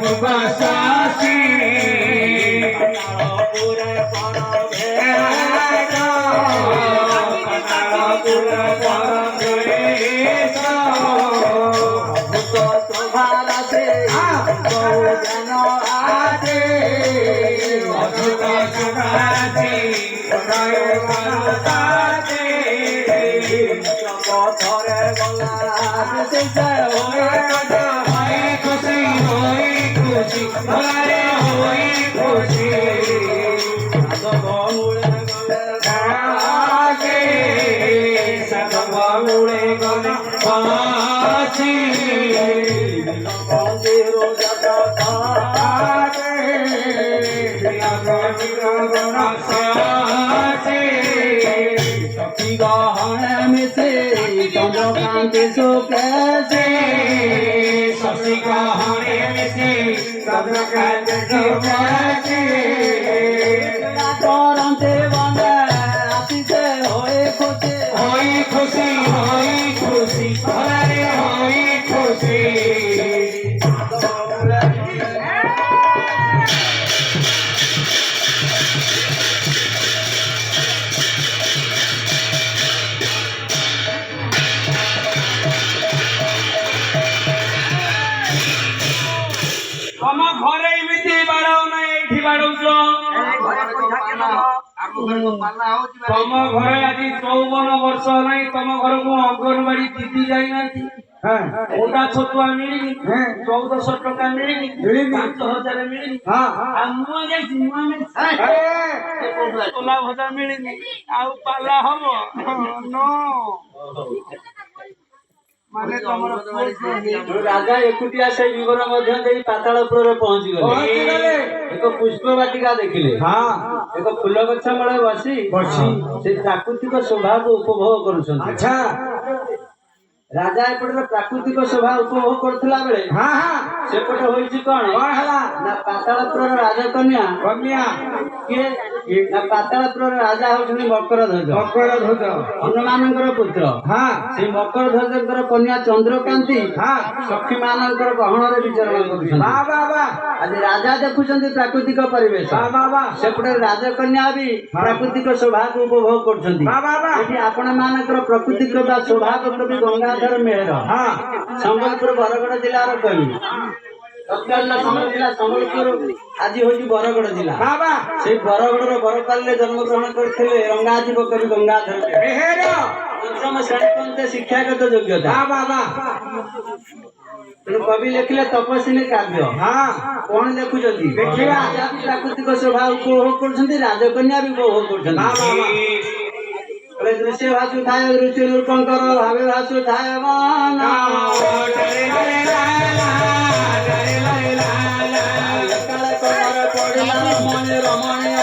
मुगसासी पुरे पर शोभार से जन आते अद्भुत सुभासी पथरे गला खुशी होई खुशी भले होई खुशी सदमुळे गले फासी गहन में से चंद्रकांत सो कैसे शशि गहने में से चंद्रकांत सो कैसे करते बंदे आशीषे होए खुशी होई खुशी भले होई खुशी तम घरे एमती बाड़ाओ ना एठी बाड़ौछ तम घरे आज 54 वर्ष नहीं तम घर को अंगनवाड़ी दीदी जाई नाथी ओटा छतुआ मिलिनी 1400 टका मिलिनी 5000 मिलिनी आ मुआ जाई मुआ में तोला भजा मिलिनी आउ पाला हबो नो माने तमर राजा एकुटिया से विवर मध्य देई पातालपुर रे पहुंची गले एक पुष्प वाटिका देखिले एक फूल गछ मळे बसी से प्राकृतिक शोभा को उपभोग करूछन अच्छा राजा एपटे प्राकृतिक शोभा उपभोग करथिला बेले सेपटे होईची कोन हला ना पातालपुर राजकन्या के ना पातालपुर राजा होछनी मकरध्वज हनुमानकर पुत्र से मकरध्वजकर कन्या चंद्रकांती सखी मानकर गहन रे विचरण करूछन आज राजा देखुछन्ती प्राकृतिक परिवेश सेपटे राजकन्या भी प्राकृतिक शोभा को उपभोग करछन्ती एठी आपण मानकर प्राकृतिक बा शोभा को कवि गंगाधर मेहर संबलपुर बरगड़ जिल्लार कवि तत्कालीन समय जिला संबलपुर आज होची बरगड़ जिला से बरगड़ बरपाले जन्म ग्रहण करथिले रंगाजीव कवि गंगाधर मेहर पंचम श्रेणी पर्यंत शिक्षागत योग्यता कवि लिखले तपस्विनी काव्य कौन लिखुଛନ୍ତି देखिए राजा भी प्राकृतिक शोभा उपभोग करछन्ती राजकन्या भी उपभोग करछन्ती दृश्य भाषु थाय रुचि रूपंकर भावे भाषु थाय मन रमणीय